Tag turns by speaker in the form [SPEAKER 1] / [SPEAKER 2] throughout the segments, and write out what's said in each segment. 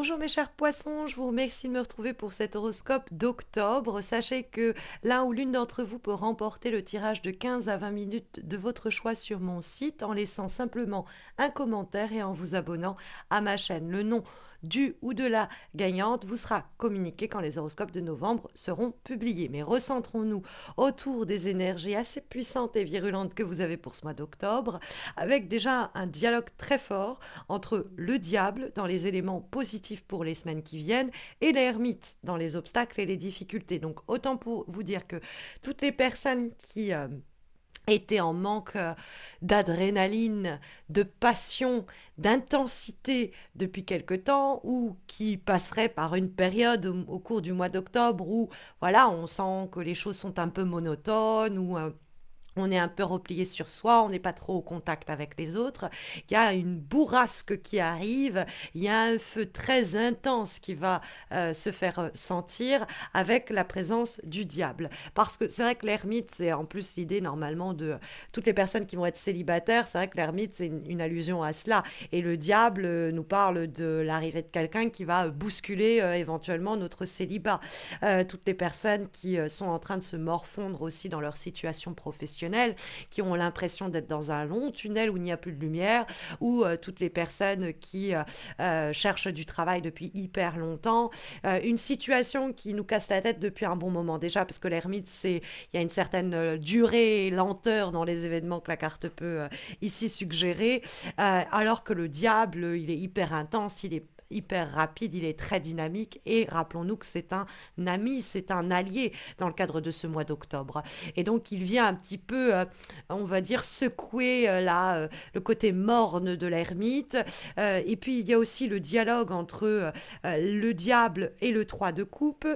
[SPEAKER 1] Bonjour mes chers poissons, je vous remercie de me retrouver pour cet horoscope d'octobre. Sachez que l'un ou l'une d'entre vous peut remporter le tirage de 15 à 20 minutes de votre choix sur mon site en laissant simplement un commentaire et en vous abonnant à ma chaîne. Le nom du ou de la gagnante vous sera communiqué quand les horoscopes de novembre seront publiés. Mais recentrons-nous autour des énergies assez puissantes et virulentes que vous avez pour ce mois d'octobre, avec déjà un dialogue très fort entre le diable dans les éléments positifs pour les semaines qui viennent et l'ermite dans les obstacles et les difficultés. Donc autant pour vous dire que toutes les personnes qui étaient en manque d'adrénaline, de passion, d'intensité depuis quelque temps ou qui passeraient par une période au cours du mois d'octobre où voilà, on sent que les choses sont un peu monotones ou on est un peu replié sur soi, on n'est pas trop au contact avec les autres. Il y a une bourrasque qui arrive, il y a un feu très intense qui va se faire sentir avec la présence du diable. Parce que c'est vrai que l'ermite, c'est en plus l'idée normalement de toutes les personnes qui vont être célibataires, c'est vrai que l'ermite, c'est une allusion à cela. Et le diable nous parle de l'arrivée de quelqu'un qui va bousculer éventuellement notre célibat. Toutes les personnes qui sont en train de se morfondre aussi dans leur situation professionnelle, qui ont l'impression d'être dans un long tunnel où il n'y a plus de lumière, ou toutes les personnes qui cherchent du travail depuis hyper longtemps. Une situation qui nous casse la tête depuis un bon moment déjà, parce que l'ermite, il y a une certaine durée et lenteur dans les événements que la carte peut ici suggérer, alors que le diable, il est hyper intense, il est hyper rapide, il est très dynamique et rappelons-nous que c'est un ami, c'est un allié dans le cadre de ce mois d'octobre. Et donc il vient un petit peu, on va dire, secouer le côté morne de l'ermite. Et puis il y a aussi le dialogue entre le diable et le 3 de coupe,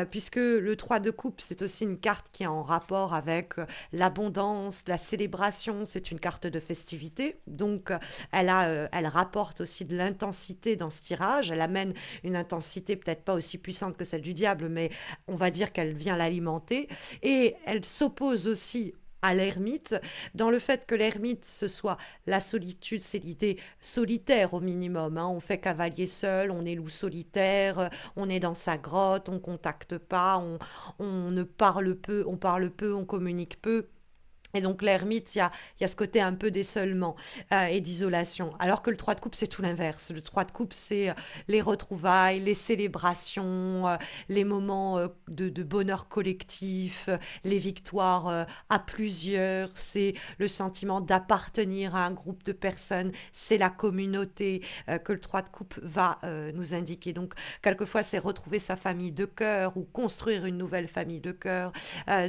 [SPEAKER 1] puisque le 3 de coupe, c'est aussi une carte qui est en rapport avec l'abondance, la célébration, c'est une carte de festivité. Donc elle rapporte aussi de l'intensité dans ce tirage. Elle amène une intensité peut-être pas aussi puissante que celle du diable, mais on va dire qu'elle vient l'alimenter. Et elle s'oppose aussi à l'ermite, dans le fait que l'ermite, ce soit la solitude, c'est l'idée solitaire au minimum. Hein. On fait cavalier seul, on est loup solitaire, on est dans sa grotte, on contacte pas, on ne parle peu, on communique peu. Et donc l'ermite, il y a ce côté un peu d'isolement et d'isolation. Alors que le 3 de coupe, c'est tout l'inverse. Le 3 de coupe, c'est les retrouvailles, les célébrations, les moments de bonheur collectif, les victoires à plusieurs. C'est le sentiment d'appartenir à un groupe de personnes. C'est la communauté que le 3 de coupe va nous indiquer. Donc quelquefois, c'est retrouver sa famille de cœur ou construire une nouvelle famille de cœur.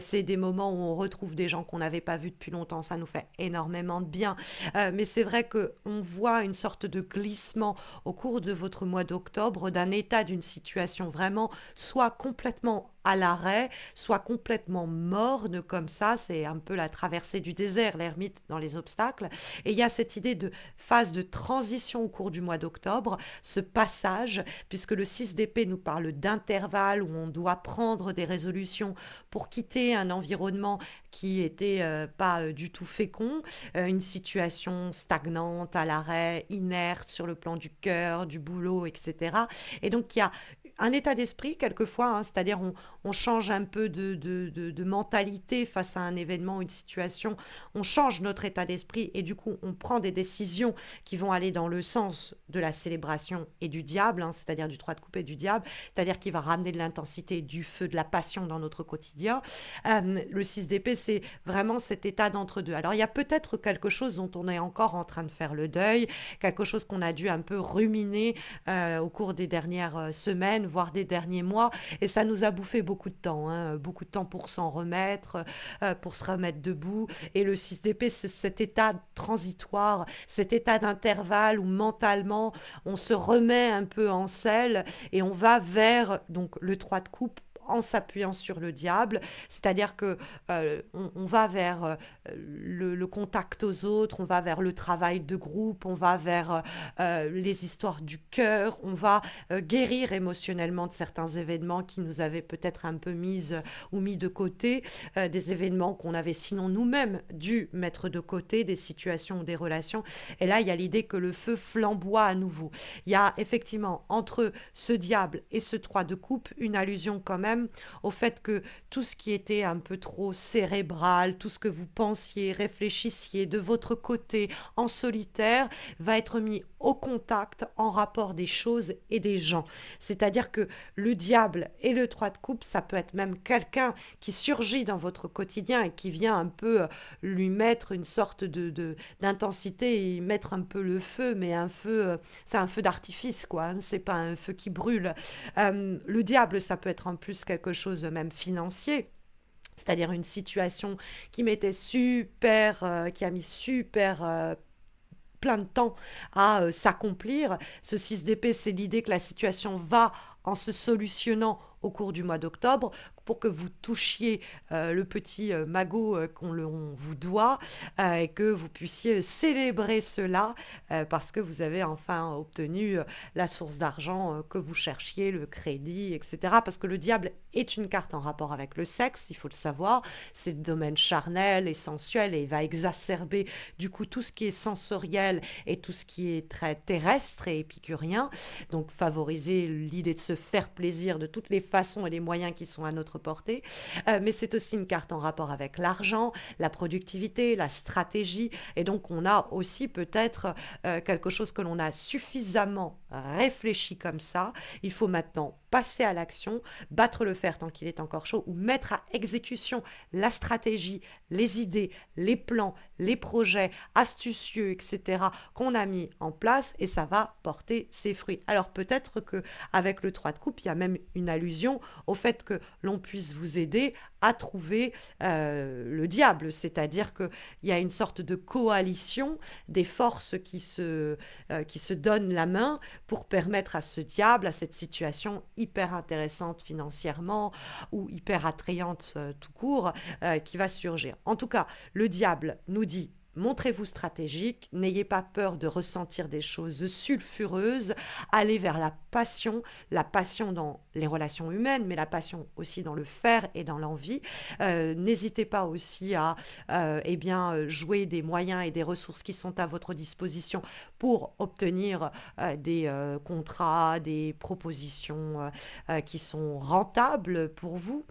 [SPEAKER 1] C'est des moments où on retrouve des gens qu'on n'avait pas vus depuis longtemps, ça nous fait énormément de bien. Mais c'est vrai qu'on voit une sorte de glissement au cours de votre mois d'octobre d'un état, d'une situation vraiment soit complètement à l'arrêt, soit complètement morne comme ça, c'est un peu la traversée du désert, l'ermite dans les obstacles. Et il y a cette idée de phase de transition au cours du mois d'octobre, ce passage, puisque le 6 d'épée nous parle d'intervalle où on doit prendre des résolutions pour quitter un environnement qui était pas du tout fécond, une situation stagnante, à l'arrêt, inerte sur le plan du cœur, du boulot, etc. Et donc il y a un état d'esprit quelquefois, hein, c'est-à-dire on change un peu de mentalité face à un événement, une situation, on change notre état d'esprit et du coup on prend des décisions qui vont aller dans le sens de la célébration et du diable, hein, c'est-à-dire du 3 de coupe et du diable, c'est-à-dire qui va ramener de l'intensité, du feu, de la passion dans notre quotidien. Le 6 d'épée, c'est vraiment cet état d'entre-deux. Alors il y a peut-être quelque chose dont on est encore en train de faire le deuil, quelque chose qu'on a dû un peu ruminer au cours des dernières semaines, voire des derniers mois, et ça nous a bouffé beaucoup de temps, hein, beaucoup de temps pour s'en remettre, pour se remettre debout. Et le 6 d'épée, c'est cet état transitoire, cet état d'intervalle où mentalement on se remet un peu en selle et on va vers donc le 3 de coupe en s'appuyant sur le diable, c'est-à-dire que on va vers le contact aux autres, on va vers le travail de groupe, on va vers les histoires du cœur, on va guérir émotionnellement de certains événements qui nous avaient peut-être un peu mises ou mis de côté, des événements qu'on avait sinon nous-mêmes dû mettre de côté, des situations ou des relations. Et là, il y a l'idée que le feu flamboie à nouveau. Il y a effectivement entre ce diable et ce 3 de coupe une allusion quand même au fait que tout ce qui était un peu trop cérébral, tout ce que vous pensiez, réfléchissiez de votre côté en solitaire, va être mis au contact, en rapport des choses et des gens. C'est-à-dire que le diable et le 3 de coupe, ça peut être même quelqu'un qui surgit dans votre quotidien et qui vient un peu lui mettre une sorte d'intensité et mettre un peu le feu, mais un feu, c'est un feu d'artifice, quoi, hein, c'est pas un feu qui brûle. Le diable, ça peut être en plus quelque chose même financier. C'est-à-dire une situation qui m'était super, qui a mis super plein de temps à s'accomplir. Ce 6 d'épée, c'est l'idée que la situation va en se solutionnant au cours du mois d'octobre pour que vous touchiez le petit magot on vous doit et que vous puissiez célébrer cela parce que vous avez enfin obtenu la source d'argent que vous cherchiez, le crédit, etc. Parce que le diable est une carte en rapport avec le sexe, il faut le savoir. C'est le domaine charnel et sensuel et il va exacerber du coup tout ce qui est sensoriel et tout ce qui est très terrestre et épicurien. Donc favoriser l'idée de se faire plaisir de toutes les façons et les moyens qui sont à notre portée. Mais c'est aussi une carte en rapport avec l'argent, la productivité, la stratégie. Et donc on a aussi peut-être quelque chose que l'on a suffisamment réfléchi comme ça. Il faut maintenant passer à l'action, battre le fer tant qu'il est encore chaud, ou mettre à exécution la stratégie, les idées, les plans, les projets astucieux, etc., qu'on a mis en place, et ça va porter ses fruits. Alors peut-être que avec le 3 de coupe, il y a même une allusion au fait que l'on puisse vous aider à trouver le diable, c'est-à-dire qu'il y a une sorte de coalition des forces qui se donnent la main pour permettre à ce diable, à cette situation hyper intéressante financièrement ou hyper attrayante tout court, qui va surgir. En tout cas, le diable nous dit: montrez-vous stratégique, n'ayez pas peur de ressentir des choses sulfureuses, allez vers la passion dans les relations humaines, mais la passion aussi dans le faire et dans l'envie. N'hésitez pas aussi à eh bien, jouer des moyens et des ressources qui sont à votre disposition pour obtenir des contrats, des propositions qui sont rentables pour vous,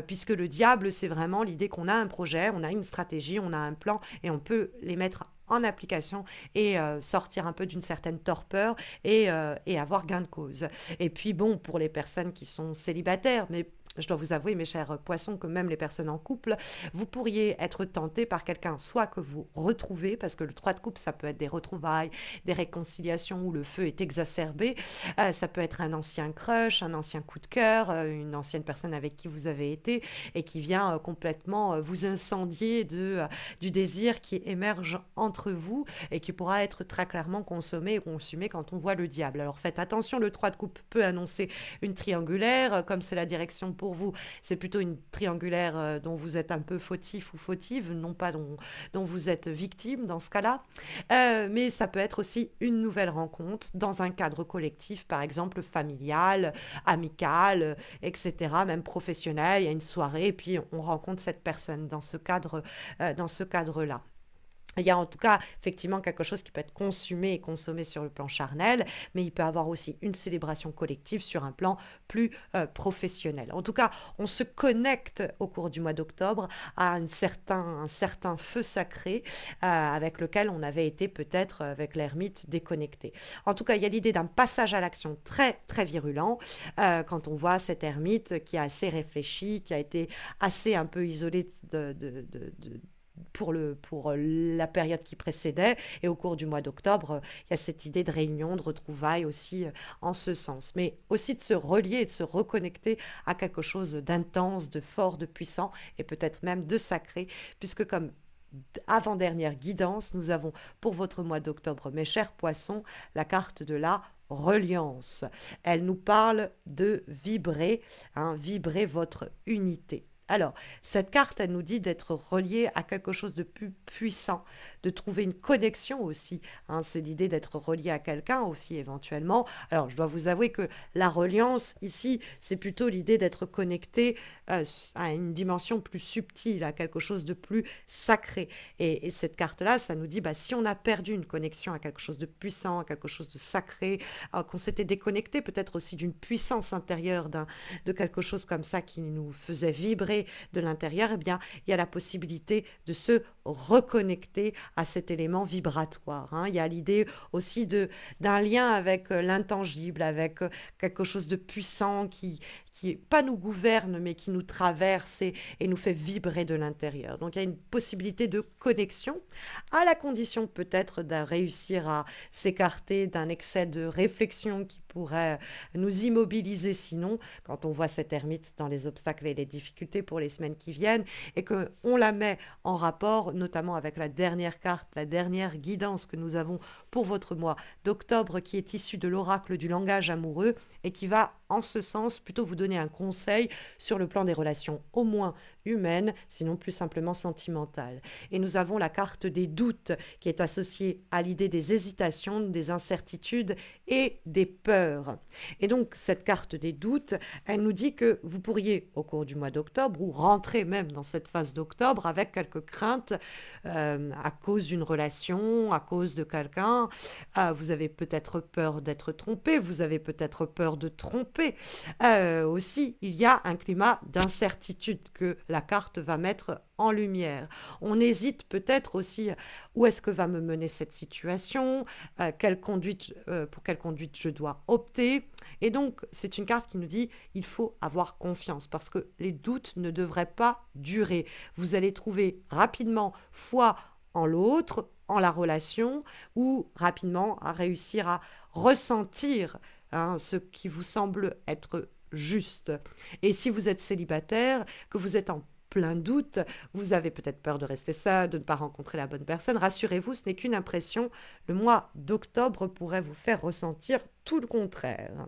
[SPEAKER 1] puisque le diable, c'est vraiment l'idée qu'on a un projet, on a une stratégie, on a un plan et on peut les mettre en application et sortir un peu d'une certaine torpeur et avoir gain de cause. Et puis bon, pour les personnes qui sont célibataires, mais je dois vous avouer, mes chers poissons, que même les personnes en couple, vous pourriez être tenté par quelqu'un, soit que vous retrouvez, parce que le 3 de coupe, ça peut être des retrouvailles, des réconciliations où le feu est exacerbé, ça peut être un ancien crush, un ancien coup de cœur, une ancienne personne avec qui vous avez été et qui vient complètement vous incendier du désir qui émerge entre vous et qui pourra être très clairement consommé et consumé quand on voit le diable. Alors faites attention, le 3 de coupe peut annoncer une triangulaire, comme c'est la direction pour vous, c'est plutôt une triangulaire dont vous êtes un peu fautif ou fautive, non pas dont vous êtes victime dans ce cas-là. Mais ça peut être aussi une nouvelle rencontre dans un cadre collectif, par exemple familial, amical, etc., même professionnel. Il y a une soirée et puis on rencontre cette personne dans ce cadre-là. Il y a en tout cas effectivement quelque chose qui peut être consumé et consommé sur le plan charnel, mais il peut avoir aussi une célébration collective sur un plan plus professionnel. En tout cas, on se connecte au cours du mois d'octobre à un certain feu sacré avec lequel on avait été peut-être avec l'ermite déconnecté. En tout cas, il y a l'idée d'un passage à l'action très très virulent quand on voit cet ermite qui a assez réfléchi, qui a été assez un peu isolé pour la période qui précédait. Et au cours du mois d'octobre, il y a cette idée de réunion, de retrouvailles aussi en ce sens. Mais aussi de se relier et de se reconnecter à quelque chose d'intense, de fort, de puissant et peut-être même de sacré, puisque comme avant-dernière guidance, nous avons pour votre mois d'octobre, mes chers poissons, la carte de la reliance. Elle nous parle de vibrer, hein, vibrer votre unité. Alors, cette carte, elle nous dit d'être relié à quelque chose de plus puissant, de trouver une connexion aussi, hein. C'est l'idée d'être relié à quelqu'un aussi éventuellement. Alors, je dois vous avouer que la reliance, ici, c'est plutôt l'idée d'être connecté à une dimension plus subtile, à quelque chose de plus sacré. Et cette carte-là, ça nous dit, bah, si on a perdu une connexion à quelque chose de puissant, à quelque chose de sacré, qu'on s'était déconnecté peut-être aussi d'une puissance intérieure, de quelque chose comme ça qui nous faisait vibrer de l'intérieur, eh bien, il y a la possibilité de se reconnecter à cet élément vibratoire, hein. Il y a l'idée aussi d'un lien avec l'intangible, avec quelque chose de puissant qui pas nous gouverne, mais qui nous traverse et nous fait vibrer de l'intérieur. Donc il y a une possibilité de connexion, à la condition peut-être de réussir à s'écarter d'un excès de réflexion qui pourrait nous immobiliser sinon, quand on voit cette ermite dans les obstacles et les difficultés pour les semaines qui viennent, et qu'on la met en rapport notamment avec la dernière carte, la dernière guidance que nous avons pour votre mois d'octobre, qui est issue de l'oracle du langage amoureux et qui va en ce sens plutôt vous donner un conseil sur le plan des relations au moins humaines, sinon plus simplement sentimentales. Et nous avons la carte des doutes qui est associée à l'idée des hésitations, des incertitudes et des peurs. Et donc cette carte des doutes, elle nous dit que vous pourriez au cours du mois d'octobre ou rentrer même dans cette phase d'octobre avec quelques craintes à cause d'une relation, à cause de quelqu'un. Vous avez peut-être peur d'être trompé, vous avez peut-être peur de tromper. Aussi, il y a un climat d'incertitude que la carte va mettre en lumière. On hésite peut-être aussi où est-ce que va me mener cette situation, pour quelle conduite je dois opter. Et donc, c'est une carte qui nous dit il faut avoir confiance parce que les doutes ne devraient pas durer. Vous allez trouver rapidement foi en l'autre, en la relation, ou rapidement à réussir à ressentir, hein, ce qui vous semble être juste. Et si vous êtes célibataire, que vous êtes en plein doute, vous avez peut-être peur de rester seul, de ne pas rencontrer la bonne personne, rassurez-vous, ce n'est qu'une impression. Le mois d'octobre pourrait vous faire ressentir tout le contraire.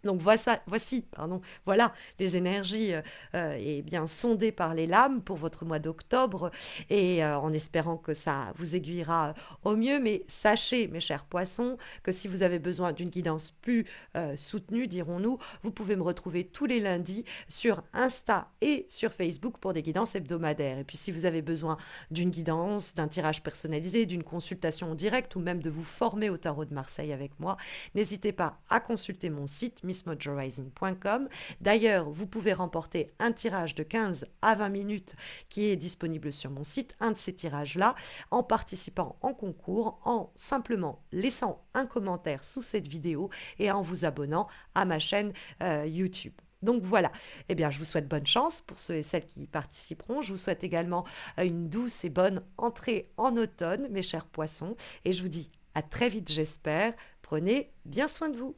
[SPEAKER 1] Donc voilà les énergies eh bien sondées par les lames pour votre mois d'octobre et en espérant que ça vous aiguillera au mieux. Mais sachez, mes chers poissons, que si vous avez besoin d'une guidance plus soutenue, dirons-nous, vous pouvez me retrouver tous les lundis sur Insta et sur Facebook pour des guidances hebdomadaires. Et puis si vous avez besoin d'une guidance, d'un tirage personnalisé, d'une consultation en direct ou même de vous former au tarot de Marseille avec moi, n'hésitez pas à consulter mon site missmojorising.com. D'ailleurs, vous pouvez remporter un tirage de 15 à 20 minutes qui est disponible sur mon site, un de ces tirages-là, en participant en concours, en simplement laissant un commentaire sous cette vidéo et en vous abonnant à ma chaîne YouTube. Donc voilà, eh bien je vous souhaite bonne chance pour ceux et celles qui y participeront. Je vous souhaite également une douce et bonne entrée en automne, mes chers poissons. Et je vous dis à très vite, j'espère. Prenez bien soin de vous.